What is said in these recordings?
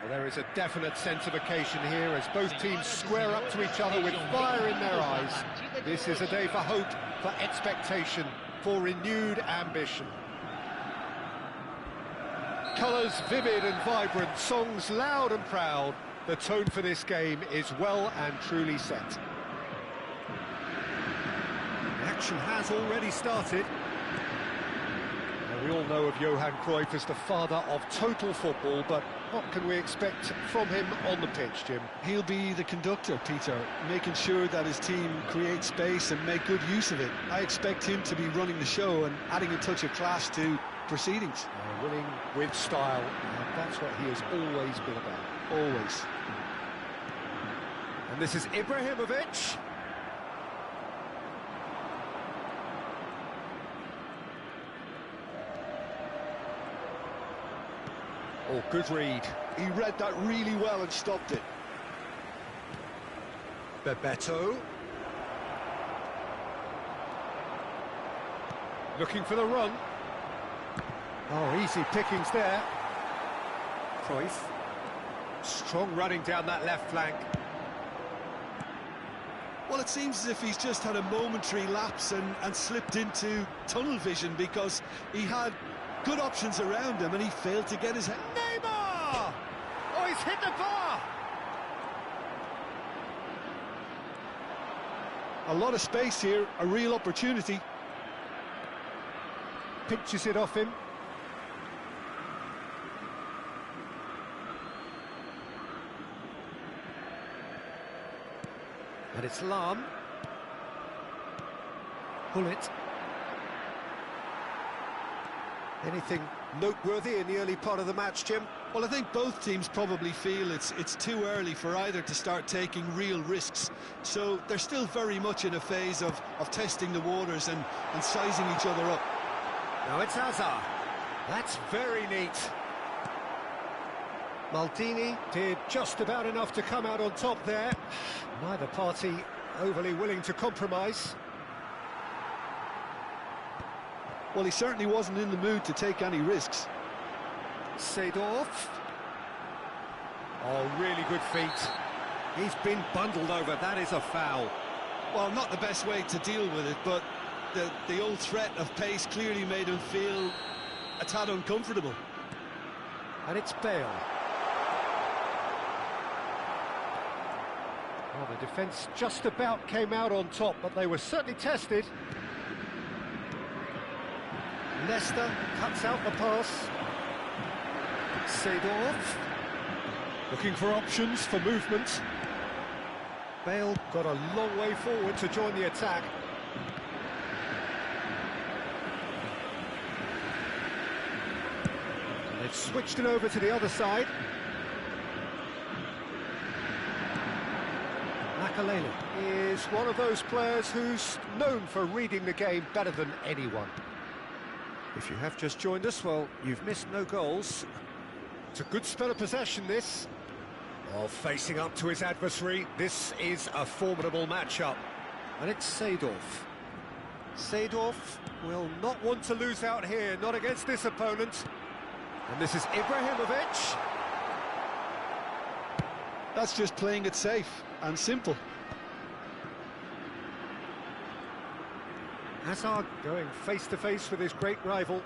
Well, there is a definite sense of occasion here as both teams square up to each other with fire in their eyes. This is a day for hope, for expectation, for renewed ambition. Colours vivid and vibrant, songs loud and proud. The tone for this game is well and truly set. The action has already started. We all know of Johan Cruyff as the father of total football, but what can we expect from him on the pitch, Jim? He'll be the conductor, Peter, making sure that his team creates space and make good use of it. I expect him to be running the show and adding a touch of class to proceedings. Winning with style, and that's what he has always been about. Always. And this is Ibrahimovic. Oh, good read. He read that really well and stopped it. Bebeto. Looking for the run. Oh, easy pickings there. Cruyff. Strong running down that left flank. Well, it seems as if he's just had a momentary lapse and slipped into tunnel vision because he had good options around him and he failed to get his head. Neymar! Oh, he's hit the bar! A lot of space here, a real opportunity. Pitches it off him. And it's Lahm. pull it. Anything noteworthy in the early part of the match, Jim? Well, I think both teams probably feel it's too early for either to start taking real risks. So they're still very much in a phase of testing the waters and sizing each other up. Now it's Hazard. That's very neat. Maldini did just about enough to come out on top there. Neither party overly willing to compromise. Well, he certainly wasn't in the mood to take any risks. Seedorf. Oh, really good feet. He's been bundled over. That is a foul. Well, not the best way to deal with it, but the old threat of pace clearly made him feel a tad uncomfortable. And it's Bale. Well, the defence just about came out on top, but they were certainly tested. Leicester cuts out the pass. Seedorf looking for options for movement. Bale got a long way forward to join the attack. They've switched it over to the other side. Makelele is one of those players who's known for reading the game better than anyone. If you have just joined us, well, you've missed no goals. It's a good spell of possession, this. While facing up to his adversary, this is a formidable matchup. And it's Seedorf. Seedorf will not want to lose out here, not against this opponent. And this is Ibrahimovic. That's just playing it safe and simple. Hazard going face-to-face with his great rival.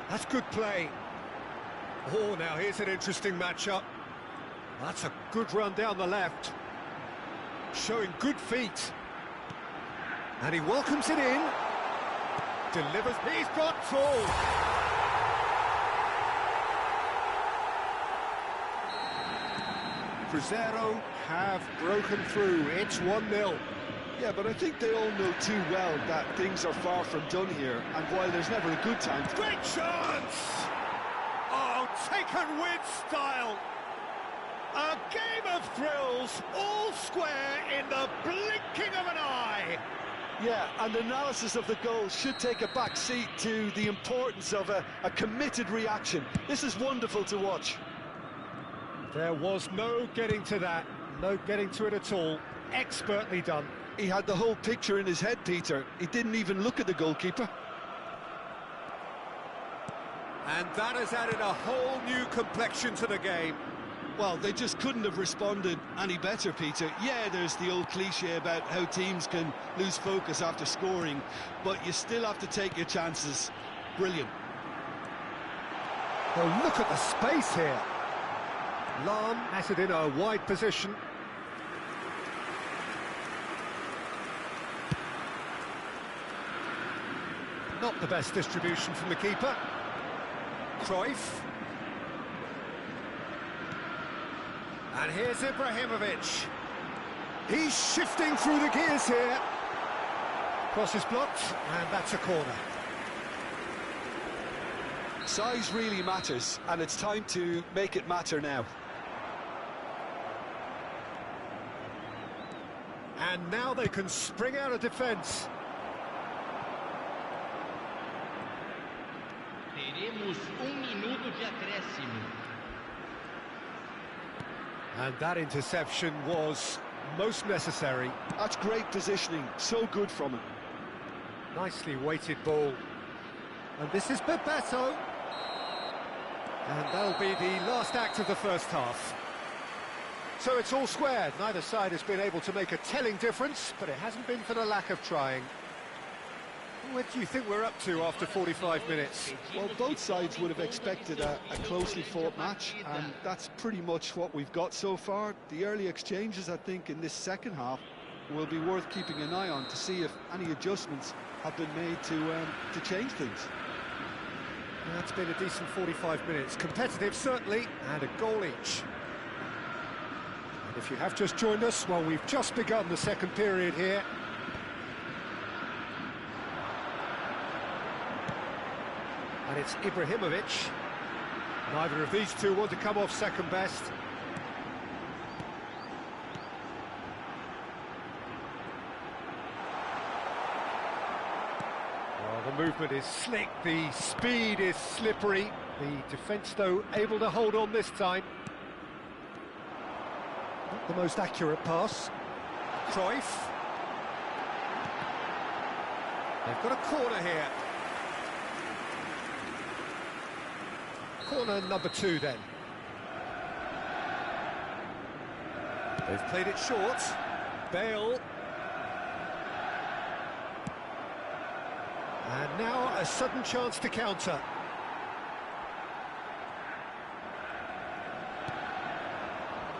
That's good play. Oh, now here's an interesting matchup. That's a good run down the left. Showing good feet. And he welcomes it in. Delivers. He's got full. Cruzeiro have broken through. It's 1-0. Yeah, but I think they all know too well that things are far from done here, and while there's never a good time... Great chance! Oh, taken with style! A game of thrills, all square in the blinking of an eye! Yeah, and analysis of the goal should take a back seat to the importance of a committed reaction. This is wonderful to watch. There was no getting to that, no getting to it at all. Expertly done. He had the whole picture in his head, Peter. He didn't even look at the goalkeeper. And that has added a whole new complexion to the game. Well, they just couldn't have responded any better, Peter. Yeah, there's the old cliche about how teams can lose focus after scoring, but you still have to take your chances. Brilliant. Well, look at the space here. Lahm has it in a wide position. Not the best distribution from the keeper. Cruyff. And here's Ibrahimovic. He's shifting through the gears here. Cross is blocked, and that's a corner. Size really matters, and it's time to make it matter now. And now they can spring out of defence. Teremos minuto de acréscimo. And that interception was most necessary. That's great positioning, so good from him. Nicely weighted ball. And this is Bebeto. And that'll be the last act of the first half. So it's all squared. Neither side has been able to make a telling difference, but it hasn't been for the lack of trying. What do you think we're up to after 45 minutes? Well, both sides would have expected a closely fought match, and that's pretty much what we've got so far. The early exchanges, I think, in this second half will be worth keeping an eye on to see if any adjustments have been made to change things. That's been a decent 45 minutes. Competitive, certainly, and a goal each. If you have just joined us, well, we've just begun the second period here. And it's Ibrahimovic. Neither of these two want to come off second best. Well, the movement is slick, the speed is slippery. The defence, though, able to hold on this time. Not the most accurate pass. Cruyff. They've got a corner here. Corner number 2 then. They've played it short. Bale. And now a sudden chance to counter.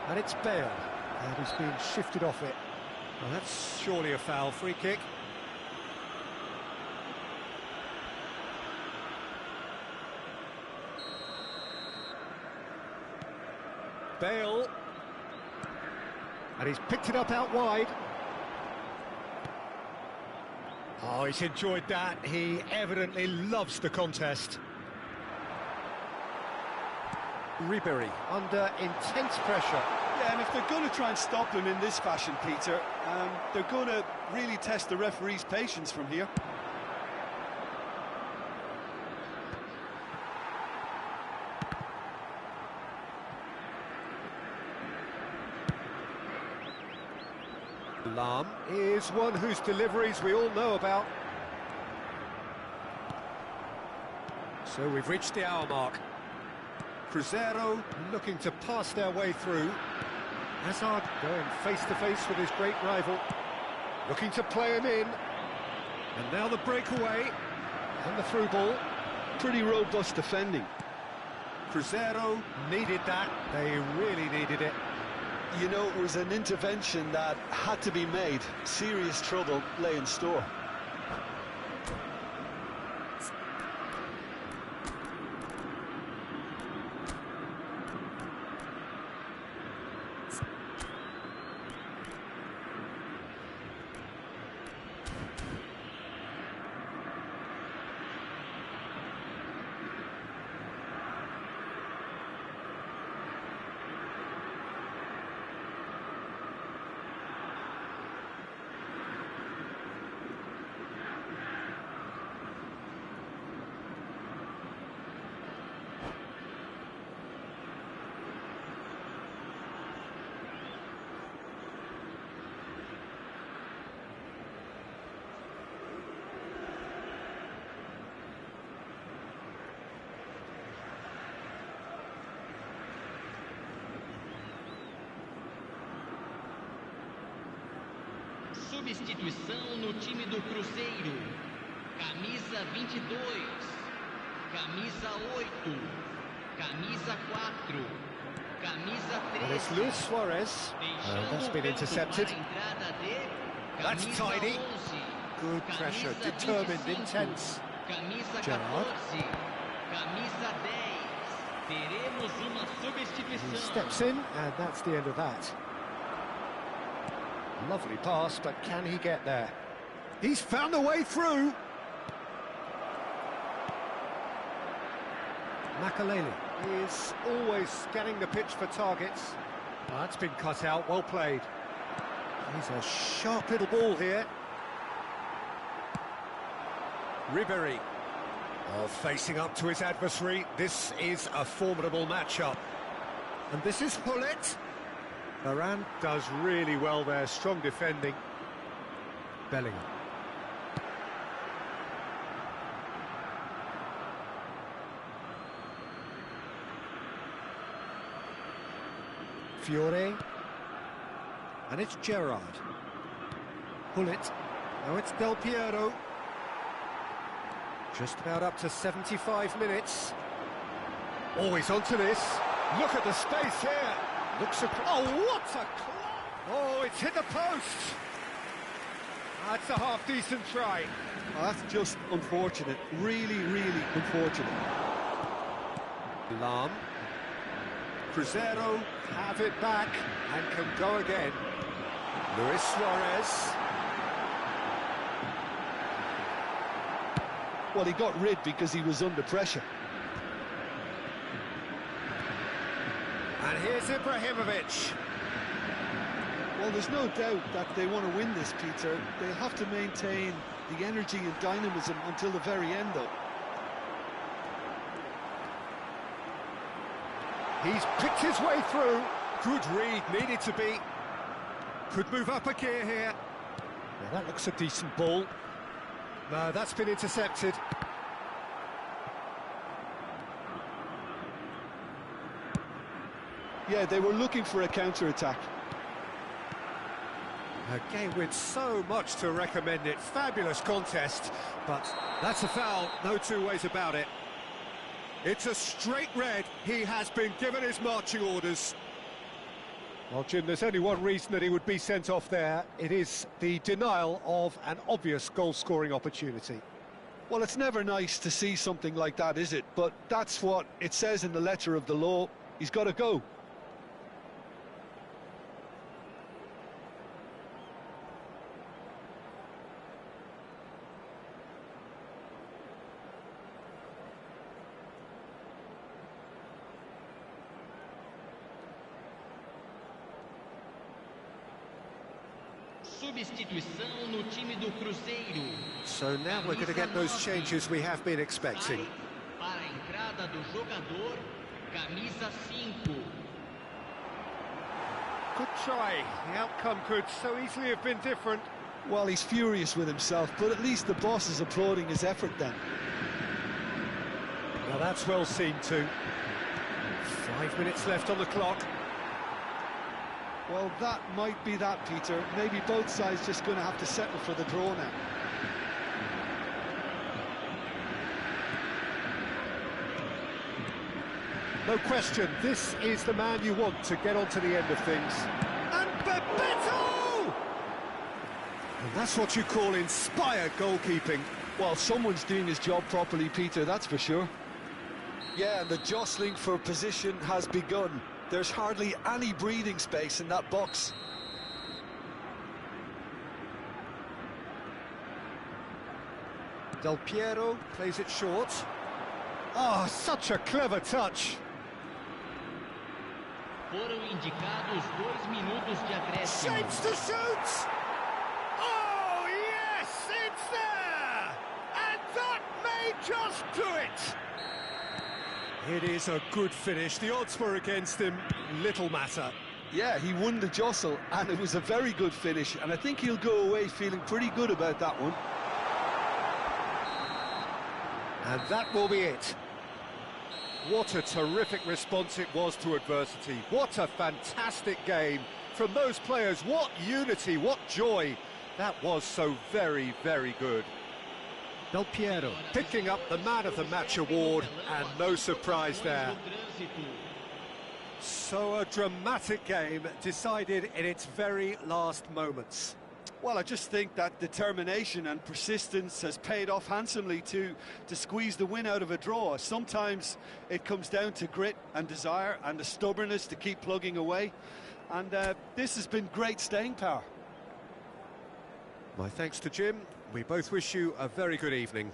And it's Bale. And he's been shifted off it. Well, that's surely a foul. Free kick. Bale. And he's picked it up out wide. Oh, he's enjoyed that. He evidently loves the contest. Ribery under intense pressure. Yeah, and if they're going to try and stop him in this fashion, Peter, they're going to really test the referee's patience from here. Lahm is one whose deliveries we all know about. So we've reached the hour mark. Cruzeiro looking to pass their way through. Hazard going face-to-face with his great rival. Looking to play him in. And now the breakaway. And the through ball. Pretty robust defending. Cruzeiro needed that. They really needed it. You know, it was an intervention that had to be made. Serious trouble lay in store. Substituição no time do Cruzeiro. Camisa 22, camisa 8, camisa 4, camisa 13. And it's Luis Suarez. That's been intercepted. That's tidy. Good pressure, determined, intense. Gerrard. Camisa 10. Teremos uma substituição. He steps in, and that's the end of that. Lovely pass, but can he get there? He's found a way through. Makaleli is always scanning the pitch for targets. That's been cut out, well played. He's a sharp little ball here. Ribery. Oh, facing up to his adversary. This is a formidable matchup. And this is Gullit. Varane does really well there, strong defending. Bellingham. Fiore. And it's Gerrard. Gullit. Now it's Del Piero. Just about up to 75 minutes. Always onto this. Look at the space here. Looks across. Oh, what a claw! Oh, it's hit the post. That's a half-decent try. Oh, that's just unfortunate. Really, really unfortunate. Lahm. Cruzeiro have it back and can go again. Luis Suarez. Well, he got rid because he was under pressure. And here's Ibrahimovic. Well, there's no doubt that they want to win this, Peter. They'll have to maintain the energy and dynamism until the very end, though. He's picked his way through. Good read, needed to be. Could move up a gear here. Yeah, that looks a decent ball. No, that's been intercepted. Yeah, they were looking for a counter-attack. A game with so much to recommend it. Fabulous contest, but that's a foul, no two ways about it. It's a straight red. He has been given his marching orders. Well, Jim, there's only one reason that he would be sent off there. It is the denial of an obvious goal-scoring opportunity. Well, it's never nice to see something like that, is it? But that's what it says in the letter of the law. He's got to go. Substituição no time do Cruzeiro. So now we're going to get those changes we have been expecting. Para a entrada do jogador, camisa 5. Good try. The outcome could so easily have been different. Well, he's furious with himself, but at least the boss is applauding his effort then. Now that's well seen too. 5 minutes left on the clock. Well, that might be that, Peter. Maybe both sides just going to have to settle for the draw now. No question, this is the man you want to get on to the end of things. And Bebeto! And that's what you call inspired goalkeeping. Well, someone's doing his job properly, Peter, that's for sure. Yeah, and the jostling for position has begun. There's hardly any breathing space in that box. Del Piero plays it short. Oh, such a clever touch. Foram indicados 2 minutos de acréscimo. Shapes to shoot! Oh, yes, it's there! And that may just do it! It is a good finish. The odds were against him. Little matter. Yeah, he won the jostle, and it was a very good finish, and I think he'll go away feeling pretty good about that one. And that will be it. What a terrific response it was to adversity. What a fantastic game from those players. What unity, what joy. That was so very, very good. Del Piero picking up the Man of the Match award, and no surprise there. So a dramatic game decided in its very last moments. Well, I just think that determination and persistence has paid off handsomely to squeeze the win out of a draw. Sometimes it comes down to grit and desire and the stubbornness to keep plugging away. And this has been great staying power. My thanks to Jim. We both wish you a very good evening.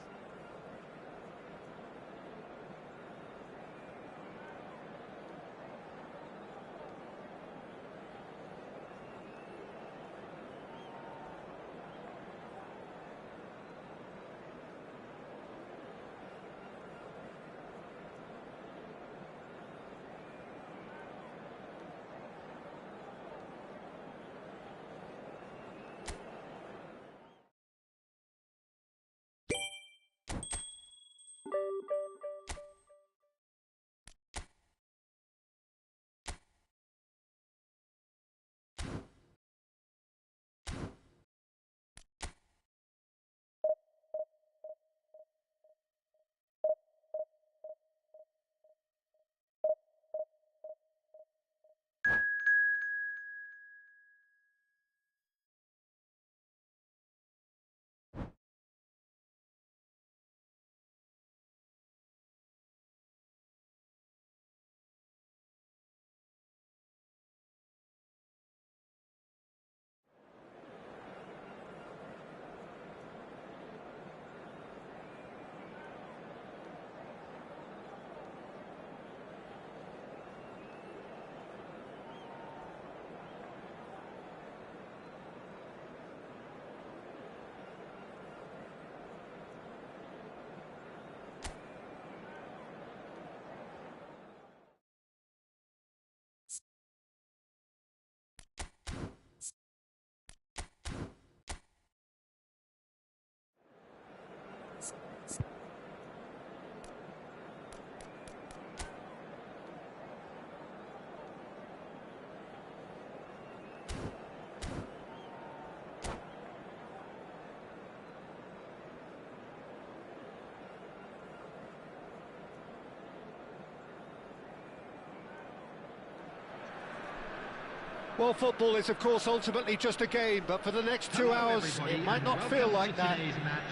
Well, football is, of course, ultimately just a game, but for the next 2 hours, it might not feel like that.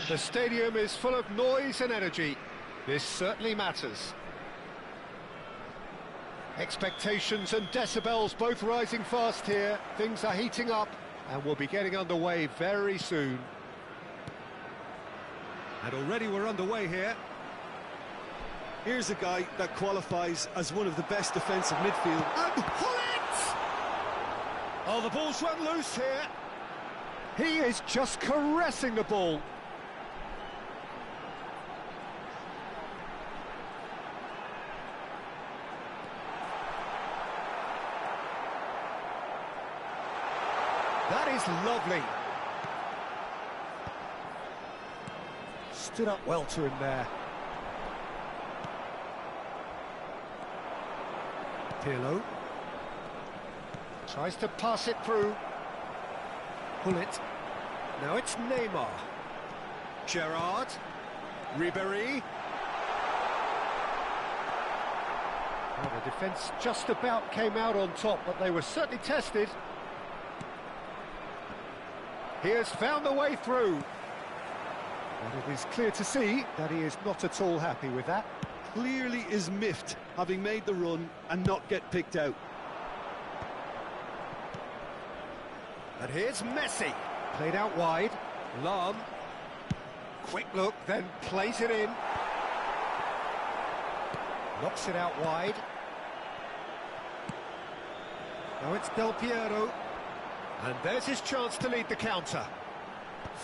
The stadium is full of noise and energy. This certainly matters. Expectations and decibels both rising fast here. Things are heating up, and we'll be getting underway very soon. And already we're underway here. Here's a guy that qualifies as one of the best defensive midfield. And Hullet! Oh, the ball's run loose here. He is just caressing the ball. That is lovely. Stood up well to him there. Pirlo tries to pass it through. Hullet. Now it's Neymar. Gerrard. Ribéry. Well, the defence just about came out on top, but they were certainly tested. He has found a way through. And it is clear to see that he is not at all happy with that. Clearly is miffed, having made the run and not get picked out. And here's Messi. Played out wide. Lahm. Quick look, then plays it in. Knocks it out wide. Now it's Del Piero. And there's his chance to lead the counter.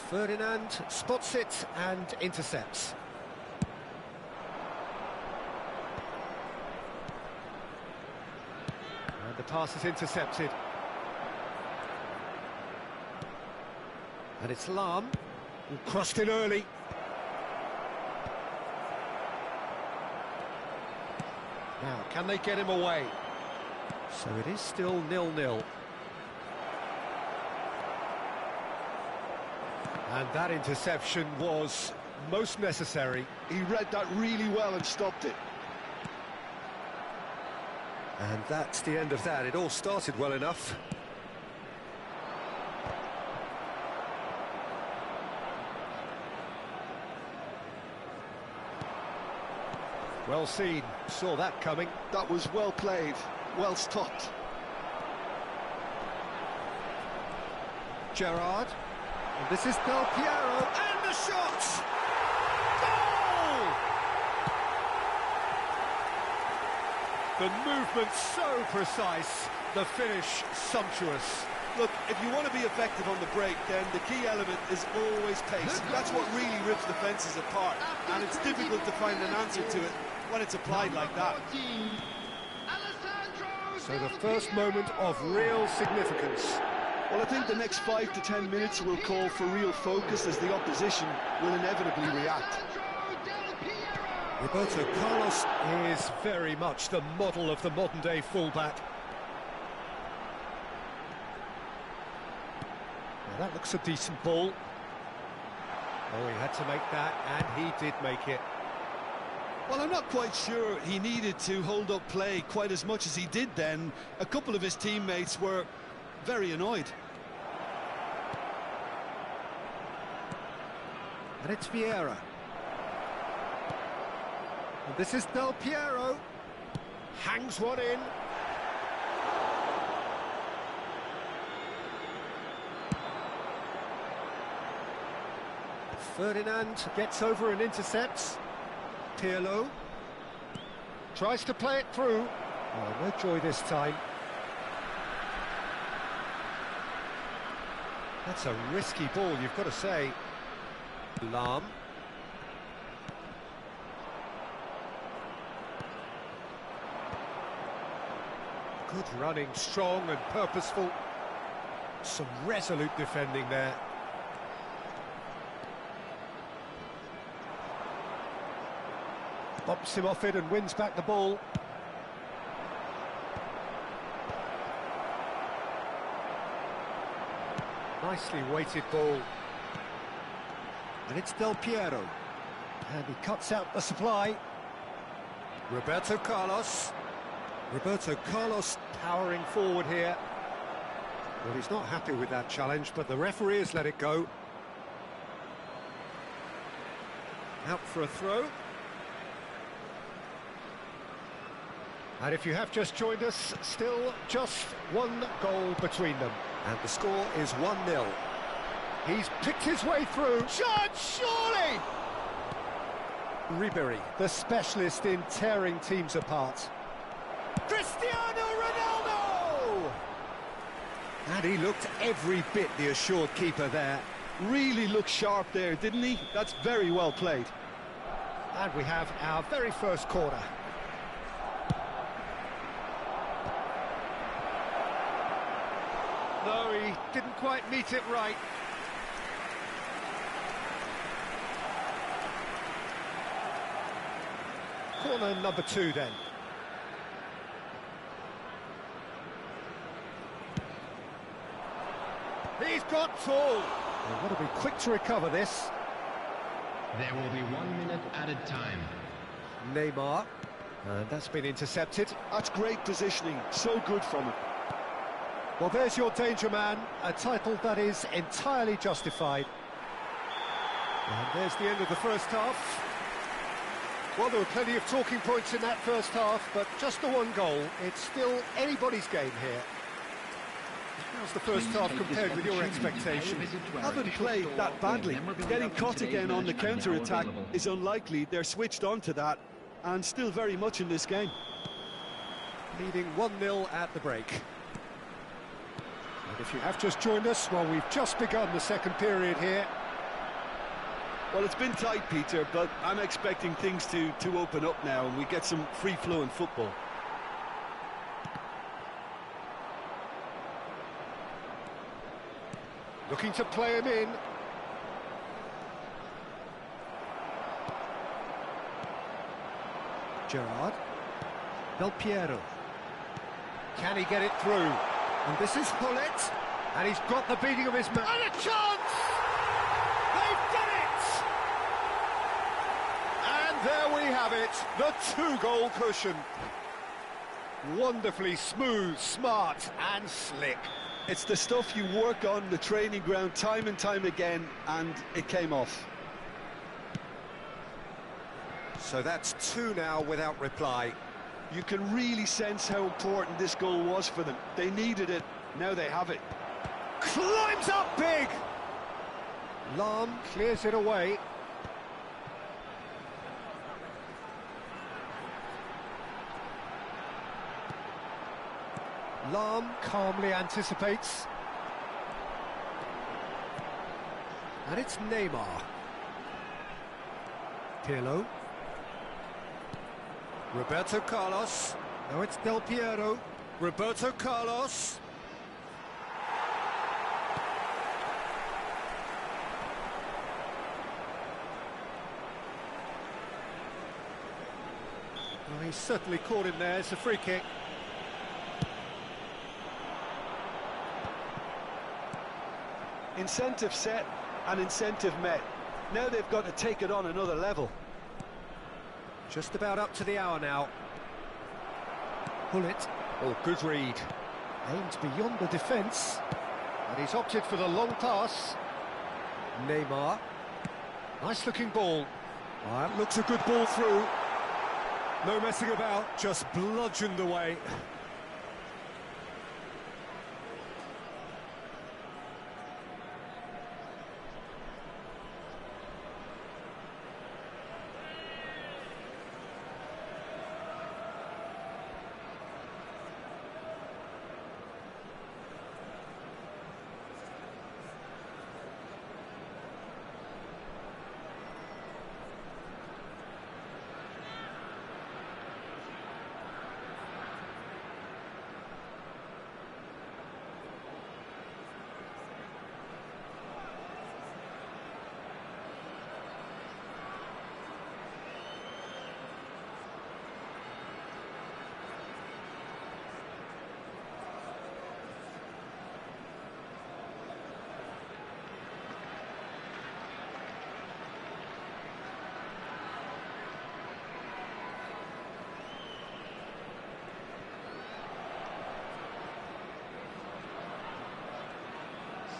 Ferdinand spots it and intercepts. And the pass is intercepted. And it's Lahm, who crossed it early. Now, can they get him away? So it is still 0-0. And that interception was most necessary. He read that really well and stopped it. And that's the end of that. It all started well enough. Well seen, saw that coming. That was well played, well stopped. Gerrard. And this is Del Piero, and the shot! Goal! The movement so precise, the finish sumptuous. Look, if you want to be effective on the break, then the key element is always pace. That's what really rips defences apart, and it's difficult to find an answer to it when it's applied like that. So the first moment of real significance. Well, I think the next 5 to 10 minutes will call for real focus as the opposition will inevitably react. Roberto Carlos is very much the model of the modern-day fullback. Well, that looks a decent ball. Oh, he had to make that, and he did make it. Well, I'm not quite sure he needed to hold up play quite as much as he did then. A couple of his teammates were very annoyed. And it's Vieira. And this is Del Piero. Hangs one in. Ferdinand gets over and intercepts. Pirlo tries to play it through. Oh, no joy this time. That's a risky ball, you've got to say. Lahm. Good running, strong and purposeful. Some resolute defending there. Bumps him off it and wins back the ball. Nicely weighted ball. And it's Del Piero. And he cuts out the supply. Roberto Carlos. Roberto Carlos powering forward here. Well, he's not happy with that challenge, but the referee has let it go. Out for a throw. And if you have just joined us, still just one goal between them. And the score is 1-0. He's picked his way through. Shot, surely! Ribéry, the specialist in tearing teams apart. Cristiano Ronaldo! And he looked every bit the assured keeper there. Really looked sharp there, didn't he? That's very well played. And we have our very first corner. No, he didn't quite meet it right. Corner number 2 then. He's got tall. They've got to be quick to recover this. There will be 1 minute added time. Neymar. And that's been intercepted. That's great positioning, so good from him. Well, there's your danger man, a title that is entirely justified. And there's the end of the first half. Well, there were plenty of talking points in that first half, but just the one goal. It's still anybody's game here. How's the first half compared with your expectations? Haven't played that badly. Getting caught again on the counter-attack is unlikely. They're switched on to that, and still very much in this game. Leading 1-0 at the break. And if you have just joined us, well, we've just begun the second period here. Well, it's been tight, Peter, but I'm expecting things to open up now and we get some free-flowing football. Looking to play him in. Gerrard. Del Piero. Can he get it through? And this is Hullet. And he's got the beating of his man. And a chance! They've done it! And there we have it, the 2-goal cushion. Wonderfully smooth, smart and slick. It's the stuff you work on the training ground time and time again, and it came off. So that's 2 now without reply. You can really sense how important this goal was for them. They needed it, now they have it. Climbs up big! Lahm clears it away. Lahm calmly anticipates. And it's Neymar. Pirlo. Roberto Carlos. Now it's Del Piero. Roberto Carlos. Well, he's certainly caught him there. It's a free kick. Incentive set and incentive met. Now they've got to take it on another level. Just about up to the hour now. Hullet. Oh, good read. Aimed beyond the defence. And he's opted for the long pass. Neymar. Nice looking ball. Oh, that looks a good ball through. No messing about, just bludgeoned away.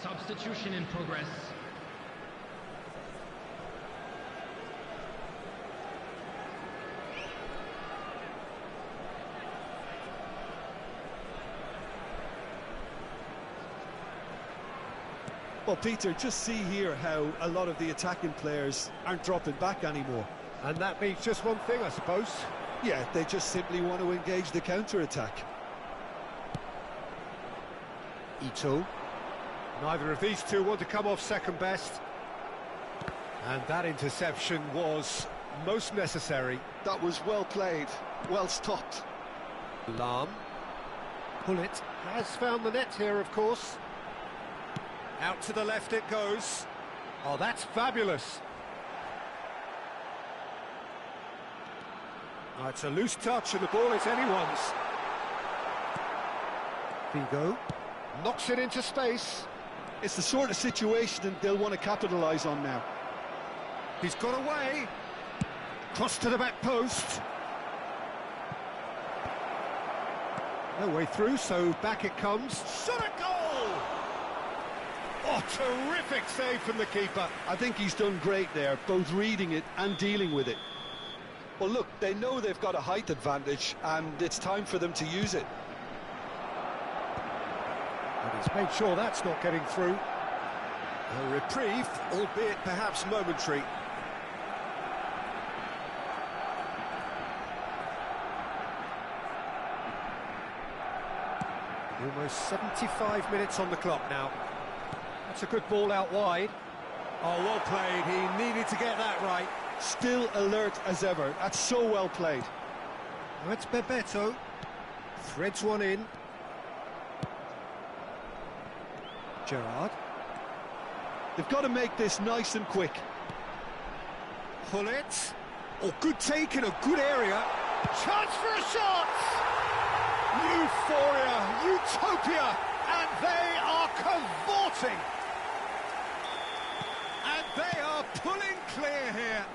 Substitution in progress. Well, Peter, just see here how a lot of the attacking players aren't dropping back anymore. And that means just one thing, I suppose. Yeah, they just simply want to engage the counter-attack. Ito. Neither of these two want to come off second best. And that interception was most necessary. That was well played, well stopped. Lahm. Pullet has found the net here, of course. Out to the left it goes. Oh, that's fabulous. Oh, it's a loose touch and the ball is anyone's. Figo knocks it into space. It's the sort of situation that they'll want to capitalise on now. He's got away. Cross to the back post. No way through, so back it comes. Shot a goal! Oh, terrific save from the keeper. I think he's done great there, both reading it and dealing with it. Well, look, they know they've got a height advantage, and it's time for them to use it. And he's made sure that's not getting through. A reprieve, albeit perhaps momentary. Almost 75 minutes on the clock now. That's a good ball out wide. Oh, well played. He needed to get that right. Still alert as ever. That's so well played. Now it's Bebeto. Threads one in. Gerrard. They've got to make this nice and quick. Pullet. Oh, good take in a good area. Chance for a shot! Euphoria, utopia, and they are cavorting. And they are pulling clear here.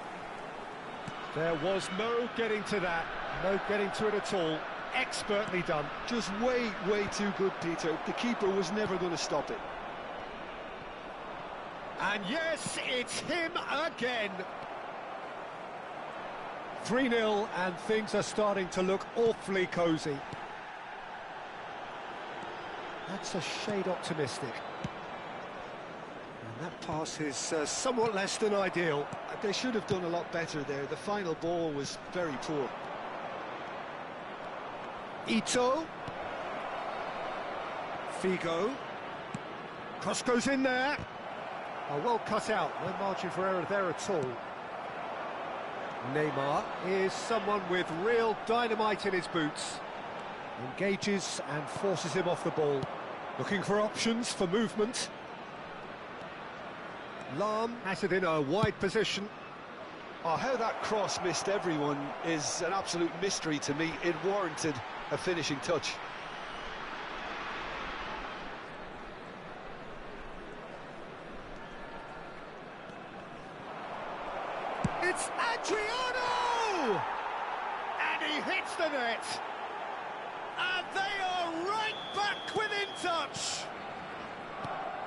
There was no getting to that, no getting to it at all. Expertly done. Just way too good, Peter. The keeper was never going to stop it. And yes, it's him again. 3-0, and things are starting to look awfully cosy. That's a shade optimistic. And that pass is somewhat less than ideal. They should have done a lot better there. The final ball was very poor. Ito. Figo. Cross goes in there. Oh, well cut out. No margin for error there at all. Neymar is someone with real dynamite in his boots. Engages and forces him off the ball. Looking for options for movement. Lahm has it in a wide position. Oh, how that cross missed everyone is an absolute mystery to me. It warranted a finishing touch. It's Adriano! And he hits the net. And they are right back within touch.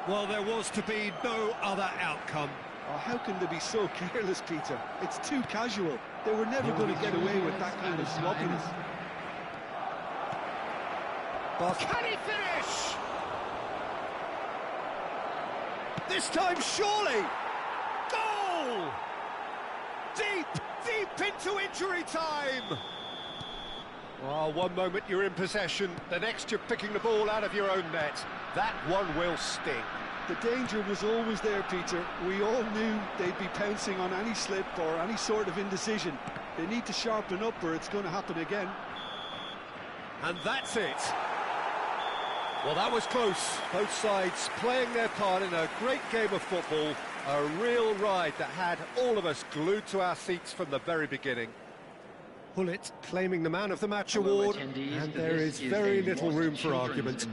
Well, there was to be no other outcome. Oh, how can they be so careless, Peter? It's too casual. They were never going to get away with that kind of sloppiness. But can he finish? This time, surely. Goal! Deep into injury time. Well, one moment you're in possession, the next you're picking the ball out of your own net. That one will sting. The danger was always there, Peter. We all knew they'd be pouncing on any slip or any sort of indecision. They need to sharpen up or it's going to happen again. And that's it. Well, that was close. Both sides playing their part in a great game of football. A real ride that had all of us glued to our seats from the very beginning. Pullet claiming the Man of the Match award, and there is very little room for argument.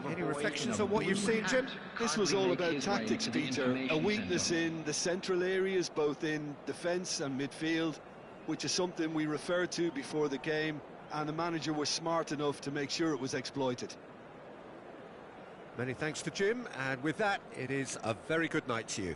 Any reflections on what you've seen, Jim? This was all about tactics, Peter. A weakness in the central areas, both in defence and midfield, which is something we referred to before the game, and the manager was smart enough to make sure it was exploited. Many thanks to Jim, and with that, it is a very good night to you.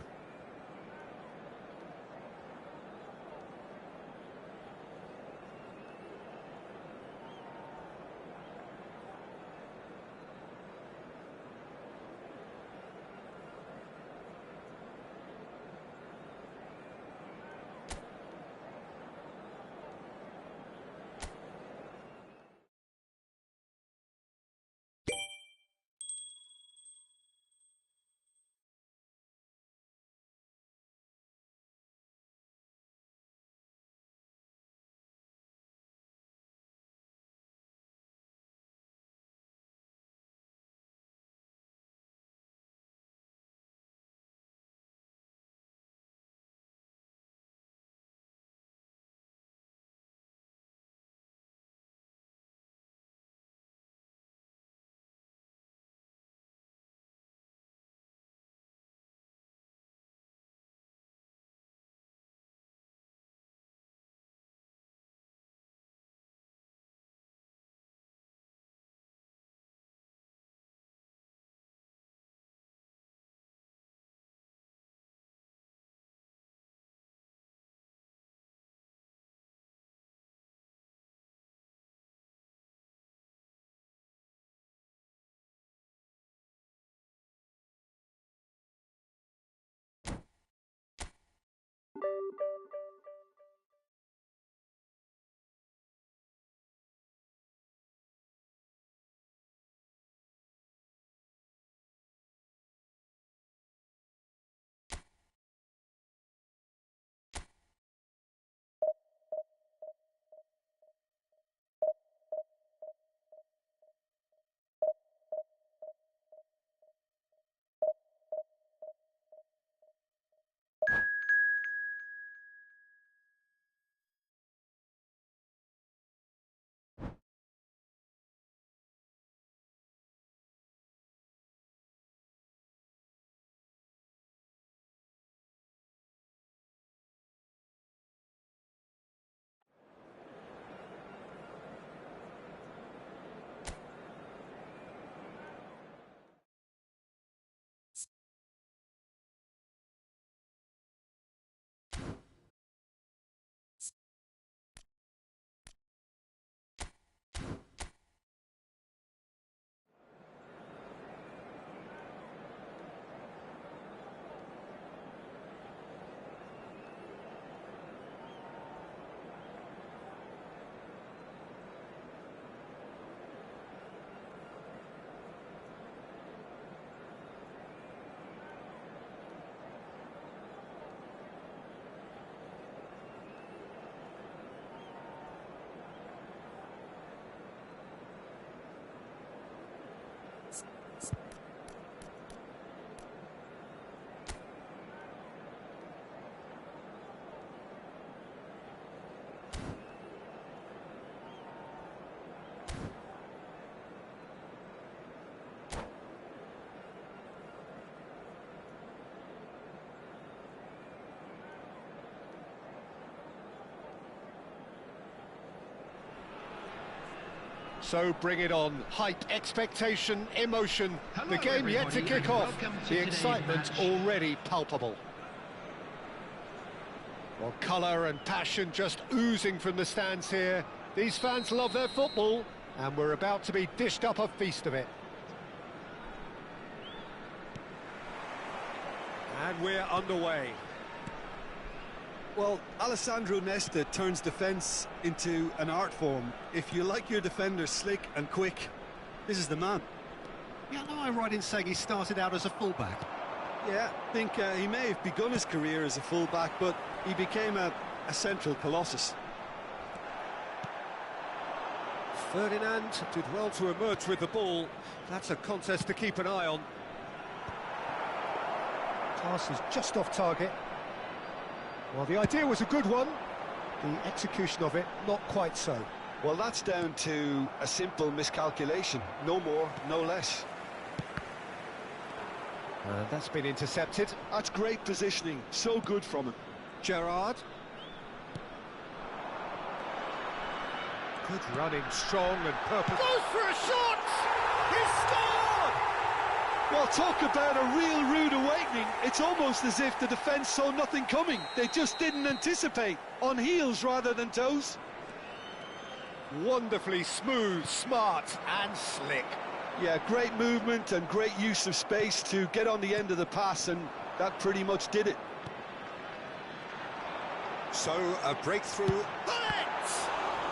So bring it on. Hype, expectation, emotion. The game yet to kick off. The excitement already palpable. Well, colour and passion just oozing from the stands here. These fans love their football, and we're about to be dished up a feast of it. And we're underway. Well, Alessandro Nesta turns defence into an art form. If you like your defenders slick and quick, this is the man. Yeah, am I right in saying he started out as a fullback? Yeah, I think he may have begun his career as a fullback, but he became a central colossus. Ferdinand did well to emerge with the ball. That's a contest to keep an eye on. Pass is just off target. Well, the idea was a good one. The execution of it, not quite so. Well, that's down to a simple miscalculation. No more, no less. And that's been intercepted. That's great positioning. So good from him. Gerrard. Good running, strong and purposeful. Goes for a shot! He scored! Well, talk about a real rude awakening. It's almost as if the defence saw nothing coming. They just didn't anticipate. On heels rather than toes. Wonderfully smooth, smart and slick. Yeah, great movement and great use of space to get on the end of the pass, and that pretty much did it. So, a breakthrough. Bullet!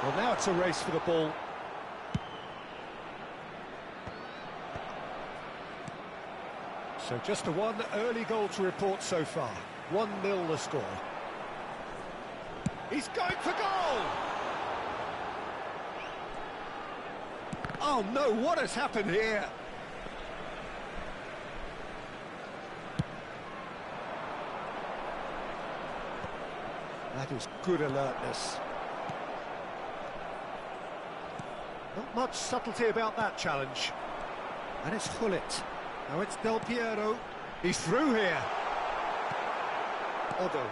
Well, now it's a race for the ball. So just a one early goal to report so far. 1-0 the score. He's going for goal! Oh no, what has happened here? That is good alertness. Not much subtlety about that challenge. And it's Gullit. Now it's Del Piero. He's through here. Oddo.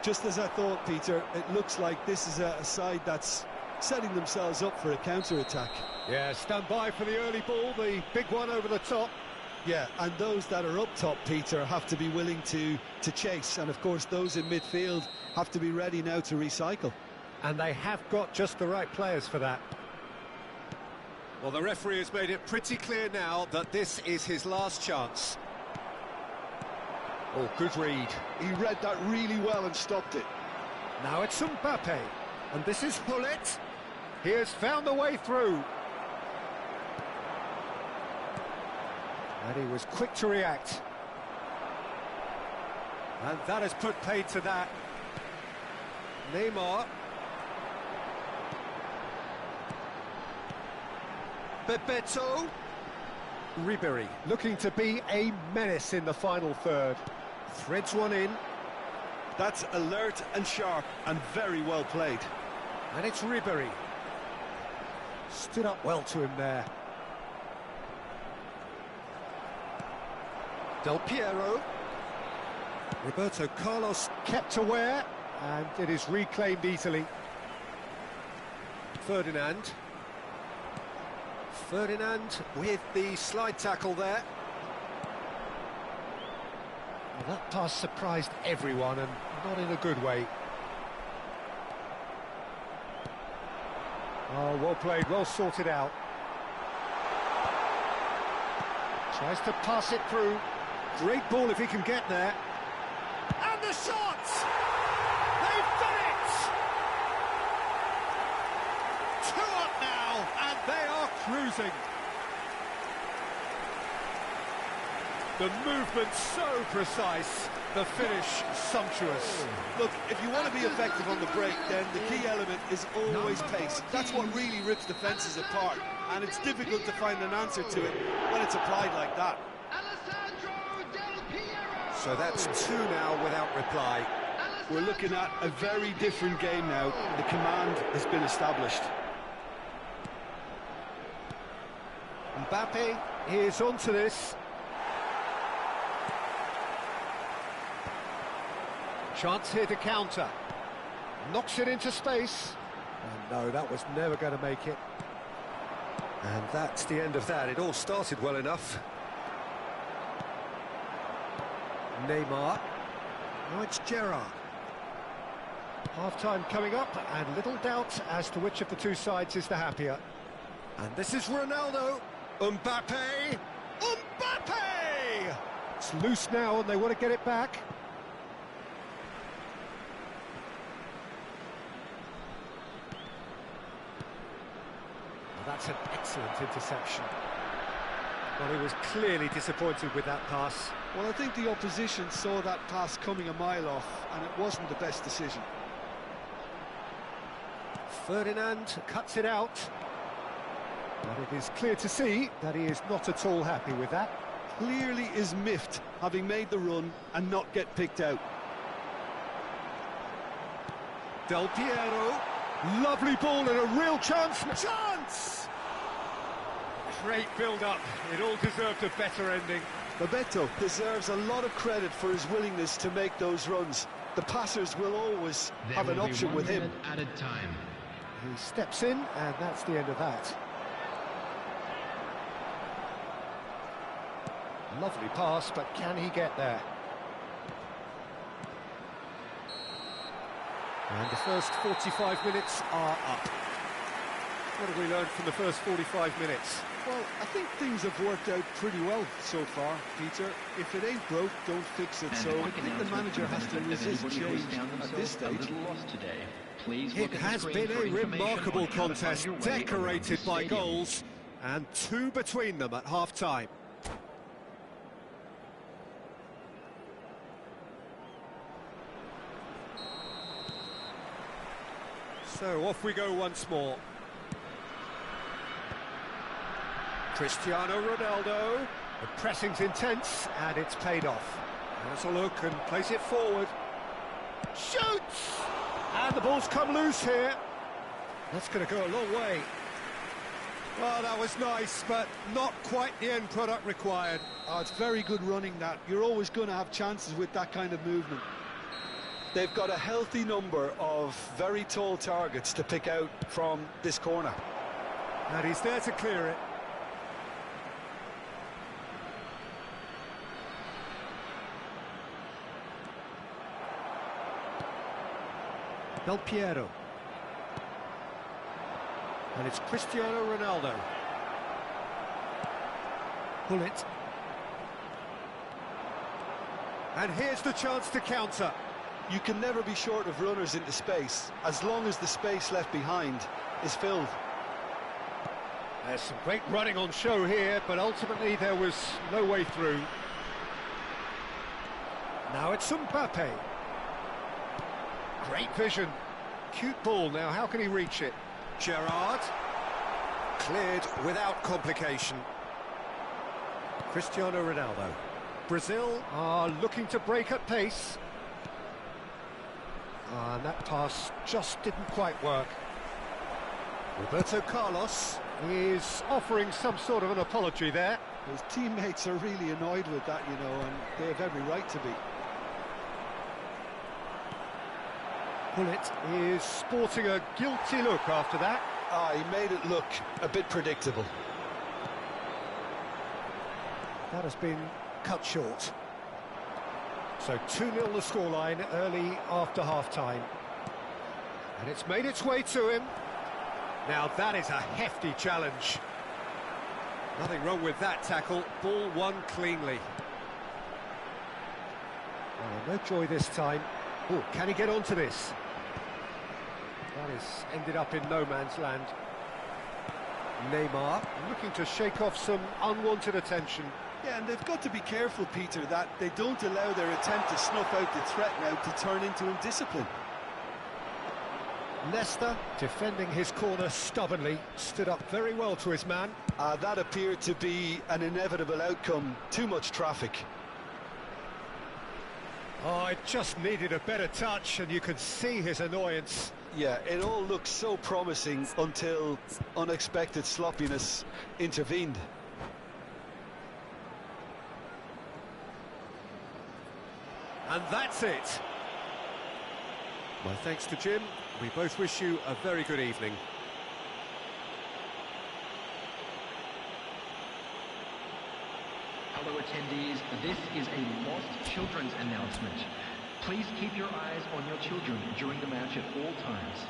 Just as I thought, Peter, it looks like this is a side that's setting themselves up for a counter-attack. Yeah, stand by for the early ball, the big one over the top. Yeah, and those that are up top, Peter, have to be willing to chase. And, of course, those in midfield have to be ready now to recycle. And they have got just the right players for that. Well, the referee has made it pretty clear now that this is his last chance. Oh, good read. He read that really well and stopped it. Now it's Mbappe. And this is Gullit. He has found a way through. And he was quick to react. And that has put paid to that. Neymar. Bebeto. Ribéry looking to be a menace in the final third. Threads one in. That's alert and sharp and very well played. And it's Ribéry. Stood up well to him there. Del Piero. Roberto Carlos kept aware, and it is reclaimed easily. Ferdinand. Ferdinand with the slide tackle there. Well, that pass surprised everyone, and not in a good way. Oh, well played, well sorted out. Tries to pass it through. Great ball if he can get there. And the shot! They've done it! 2 up now, and they are cruising. The movement so precise, the finish sumptuous. Look, if you want to be effective on the break, then the key element is always pace. That's what really rips defences apart, and it's difficult to find an answer to it when it's applied like that. So that's 2 now without reply. We're looking at a very different game now. The command has been established. Mbappe is onto this. Chance here to counter. Knocks it into space. And no, that was never going to make it. And that's the end of that. It all started well enough. Neymar. Now it's Gerrard. Half-time coming up, and little doubt as to which of the two sides is the happier. And this is Ronaldo. Mbappe! Mbappe! It's loose now, and they want to get it back. Well, that's an excellent interception. Well, he was clearly disappointed with that pass. Well, I think the opposition saw that pass coming a mile off, and it wasn't the best decision. Ferdinand cuts it out. But it is clear to see that he is not at all happy with that. Clearly is miffed, having made the run and not get picked out. Del Piero. Lovely ball and a real chance. Chance! Great build-up. It all deserved a better ending. Bebeto deserves a lot of credit for his willingness to make those runs. The passers will always have an option with him. Added time. He steps in, and that's the end of that. Lovely pass, but can he get there? And the first 45 minutes are up. What have we learned from the first 45 minutes? Well, I think things have worked out pretty well so far, Peter. If it ain't broke, don't fix it. So I think the manager has to resist change at this stage. It has been a remarkable contest, decorated by goals, and two between them at half-time. So off we go once more. Cristiano Ronaldo. The pressing's intense, and it's paid off. Has a look and plays it forward. Shoots! And the ball's come loose here. That's going to go a long way. Well, that was nice, but not quite the end product required. Oh, it's very good running, that. You're always going to have chances with that kind of movement. They've got a healthy number of very tall targets to pick out from this corner. And he's there to clear it. Del Piero. And it's Cristiano Ronaldo. Pull it. And here's the chance to counter. You can never be short of runners into space, as long as the space left behind is filled. There's some great running on show here, but ultimately there was no way through. Now it's Mbappe. Great vision. Cute ball. Now, how can he reach it? Gerrard. Cleared without complication. Cristiano Ronaldo. Brazil are looking to break at pace. And that pass just didn't quite work. Roberto Carlos is offering some sort of an apology there. His teammates are really annoyed with that, you know, and they have every right to be. Pullet is sporting a guilty look after that. He made it look a bit predictable. That has been cut short. So 2-0 the scoreline early after half-time. And it's made its way to him. Now that is a hefty challenge. Nothing wrong with that tackle. Ball won cleanly. Oh, no joy this time. Oh, can he get onto this? That has ended up in no man's land. Neymar looking to shake off some unwanted attention. Yeah, and they've got to be careful, Peter, that they don't allow their attempt to snuff out the threat now to turn into indiscipline. Leicester, defending his corner stubbornly, stood up very well to his man. That appeared to be an inevitable outcome. Too much traffic. Oh, it just needed a better touch, and you could see his annoyance. Yeah, it all looked so promising until unexpected sloppiness intervened. And that's it. My thanks to Jim. We both wish you a very good evening. Hello attendees, this is a Lost Children's announcement. Please keep your eyes on your children during the match at all times.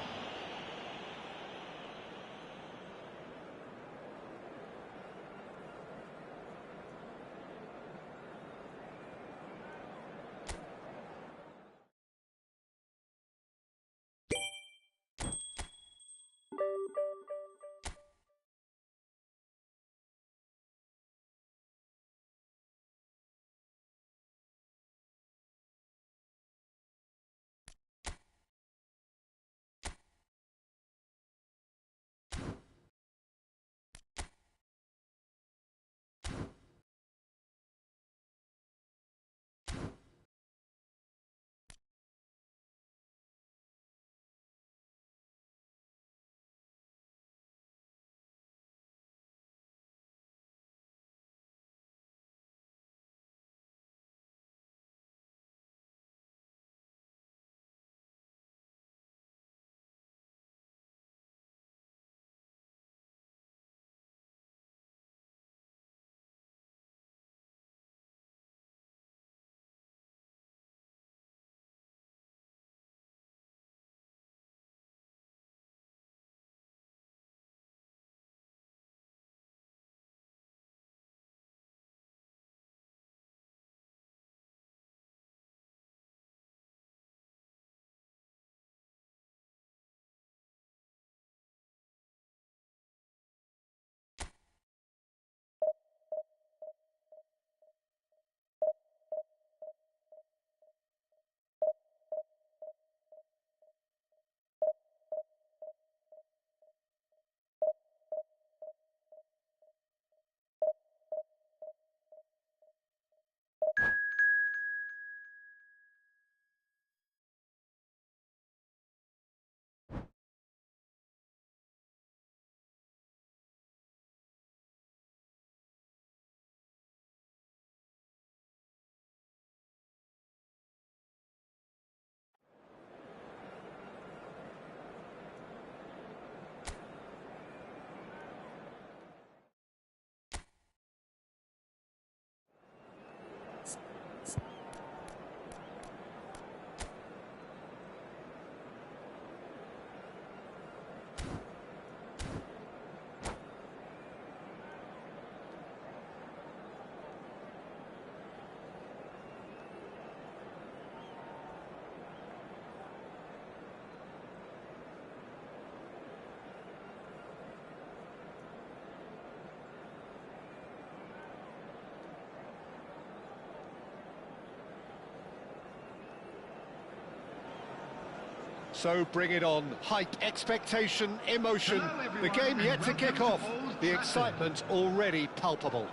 So bring it on. Hype, expectation, emotion. The game yet to kick off. The excitement already palpable.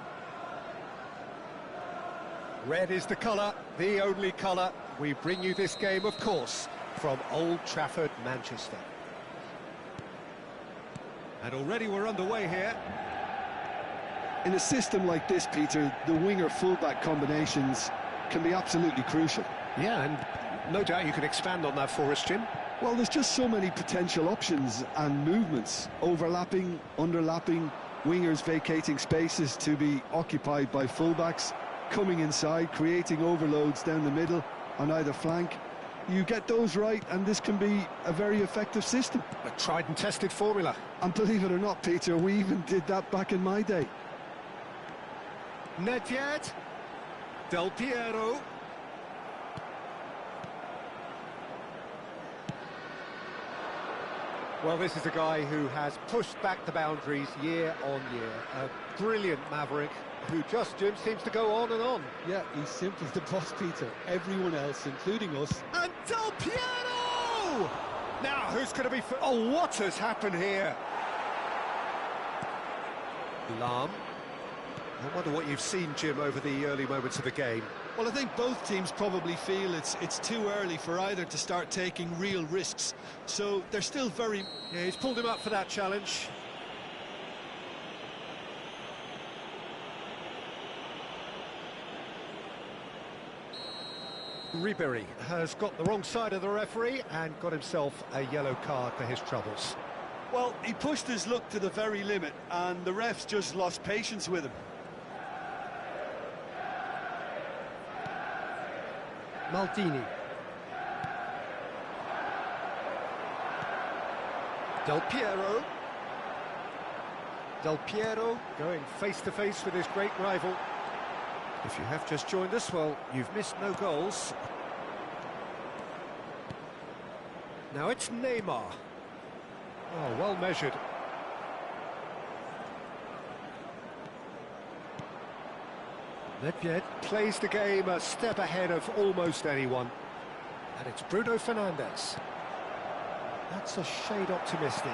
Red is the colour, the only colour. We bring you this game, of course, from Old Trafford, Manchester. And already we're underway here. In a system like this, Peter, the winger-fullback combinations can be absolutely crucial. Yeah, and no doubt you can expand on that for us, Jim. Well, there's just so many potential options and movements. Overlapping, underlapping, wingers vacating spaces to be occupied by fullbacks, coming inside, creating overloads down the middle on either flank. You get those right, and this can be a very effective system. A tried and tested formula. And believe it or not, Peter, we even did that back in my day. Nedved, Del Piero. Well, this is a guy who has pushed back the boundaries year on year. A brilliant maverick who just, Jim, seems to go on and on. Yeah, he's simply the boss, Peter. Everyone else, including us. And Del Piero! Now, who's going to be... Oh, what has happened here? Lahm. I wonder what you've seen, Jim, over the early moments of the game. Well, I think both teams probably feel it's too early for either to start taking real risks. So they're still very... Yeah, he's pulled him up for that challenge. Ribéry has got the wrong side of the referee and got himself a yellow card for his troubles. Well, he pushed his luck to the very limit, and the refs just lost patience with him. Maldini. Del Piero. Del Piero going face-to-face with his great rival. If you have just joined us, well, you've missed no goals. Now it's Neymar. Oh, well measured. Nedved plays the game a step ahead of almost anyone. And it's Bruno Fernandes. That's a shade optimistic.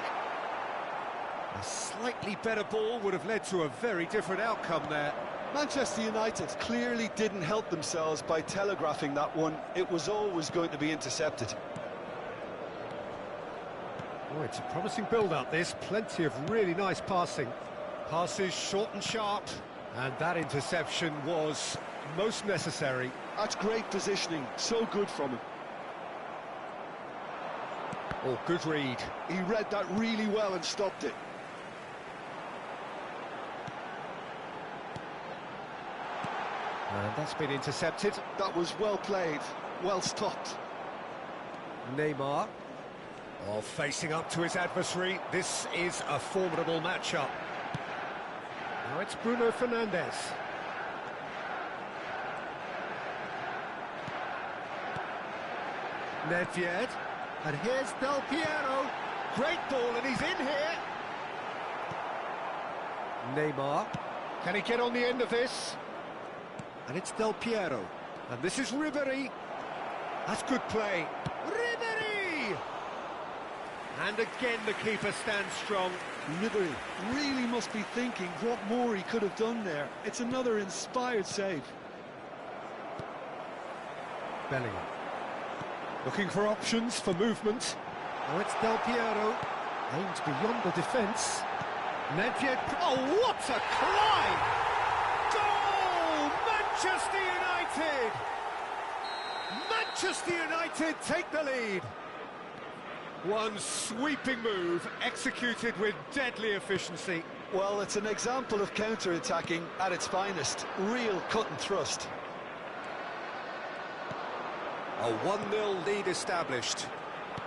A slightly better ball would have led to a very different outcome there. Manchester United clearly didn't help themselves by telegraphing that one. It was always going to be intercepted. Oh, it's a promising build-up, this. Plenty of really nice passing. Passes short and sharp. And that interception was most necessary. That's great positioning. So good from him. Oh, good read. He read that really well and stopped it. And that's been intercepted. That was well played, well stopped. Neymar. Oh, facing up to his adversary. This is a formidable matchup. Now it's Bruno Fernandes. Nedved. And here's Del Piero. Great ball, and he's in here. Neymar. Can he get on the end of this? And it's Del Piero. And this is Ribéry. That's good play. Ribéry! And again the keeper stands strong. Ribéry really must be thinking what more he could have done there. It's another inspired save. Bellingham. Looking for options for movement. Now it's Del Piero. Aims beyond the defence. Nedved. Oh, what a climb! Goal! Manchester United! Manchester United take the lead. One sweeping move, executed with deadly efficiency. Well, it's an example of counter-attacking at its finest. Real cut and thrust. A 1-0 lead established.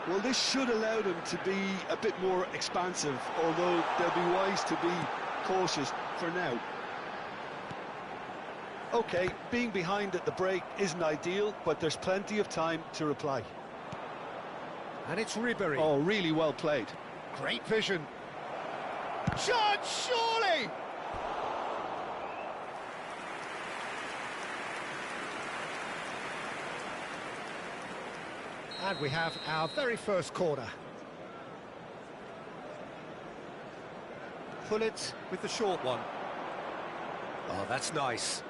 Well, this should allow them to be a bit more expansive, although they'll be wise to be cautious for now. OK, being behind at the break isn't ideal, but there's plenty of time to reply. And it's Ribéry. Oh, really well played. Great vision. Shot, surely! And we have our very first corner. Pullet with the short one. Oh, that's nice.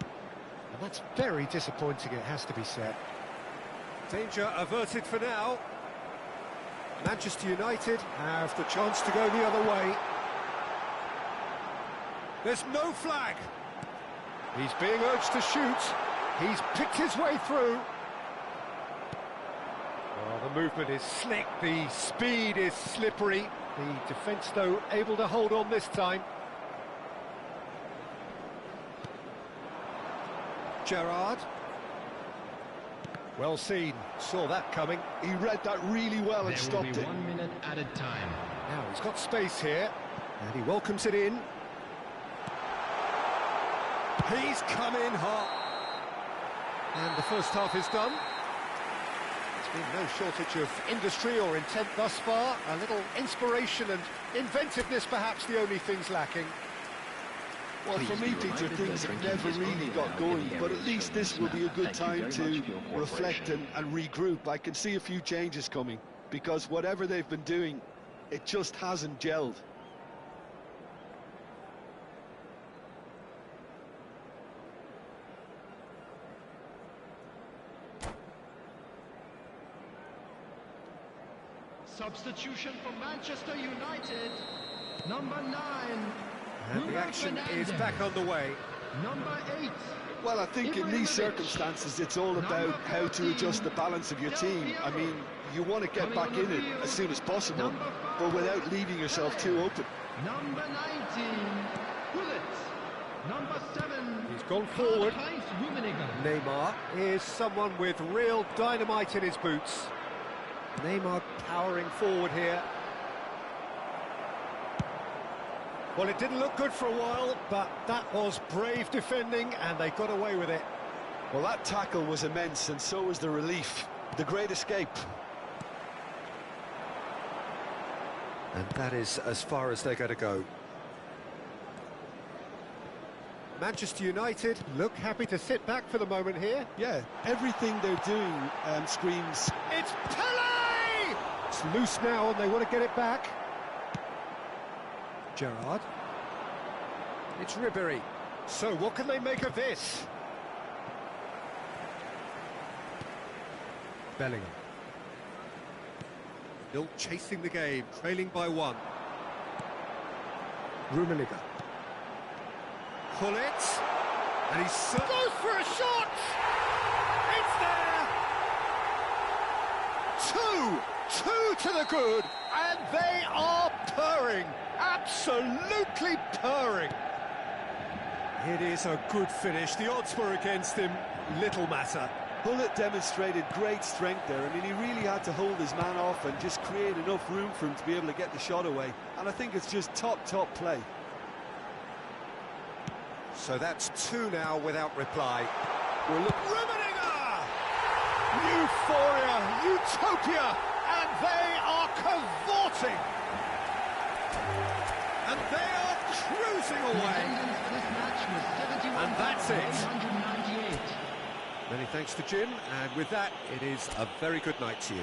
And that's very disappointing, it has to be said. Danger averted for now. Manchester United have the chance to go the other way. There's no flag. He's being urged to shoot. He's picked his way through. Well, the movement is slick, the speed is slippery. The defence, though, able to hold on this time. Gerrard. Well seen, saw that coming. He read that really well and stopped it. There will be 1 minute added time. Now he's got space here. And he welcomes it in. He's come in hot. And the first half is done. There's been no shortage of industry or intent thus far. A little inspiration and inventiveness, perhaps the only things lacking. Well, for me, Peter, things have never really got going, but at least this will be a good time to reflect and regroup. I can see a few changes coming, because whatever they've been doing, it just hasn't gelled. Substitution for Manchester United. Number 9. And the action is back on the way. Number 8. Well, I think in these circumstances, it's all about how to adjust the balance of your team. I mean, you want to get back in it as soon as possible, but without leaving yourself too open. Number 19. Pullet. Number 7. He's gone forward. Karl-Heinz Rummenigge. Neymar is someone with real dynamite in his boots. Neymar powering forward here. Well, it didn't look good for a while, but that was brave defending, and they got away with it. Well, that tackle was immense, and so was the relief. The great escape. And that is as far as they're going to go. Manchester United look happy to sit back for the moment here. Yeah, everything they're doing screams... It's Pele! It's loose now, and they want to get it back. Gerrard. It's Ribéry. So what can they make of this? Bellingham. Still chasing the game, trailing by 1. Rummenigge. Pullet. And he's... Goes for a shot! It's there! 2 to the good, and they are purring. Absolutely purring. It is a good finish. The odds were against him. Little matter. Pullet demonstrated great strength there. I mean, he really had to hold his man off and just create enough room for him to be able to get the shot away. And I think it's just top play. So that's 2 now without reply. We're looking... Rummenigge! Euphoria, utopia, and they are cavorting. And they are cruising away. And that's it. Many thanks to Jim, and with that, it is a very good night to you.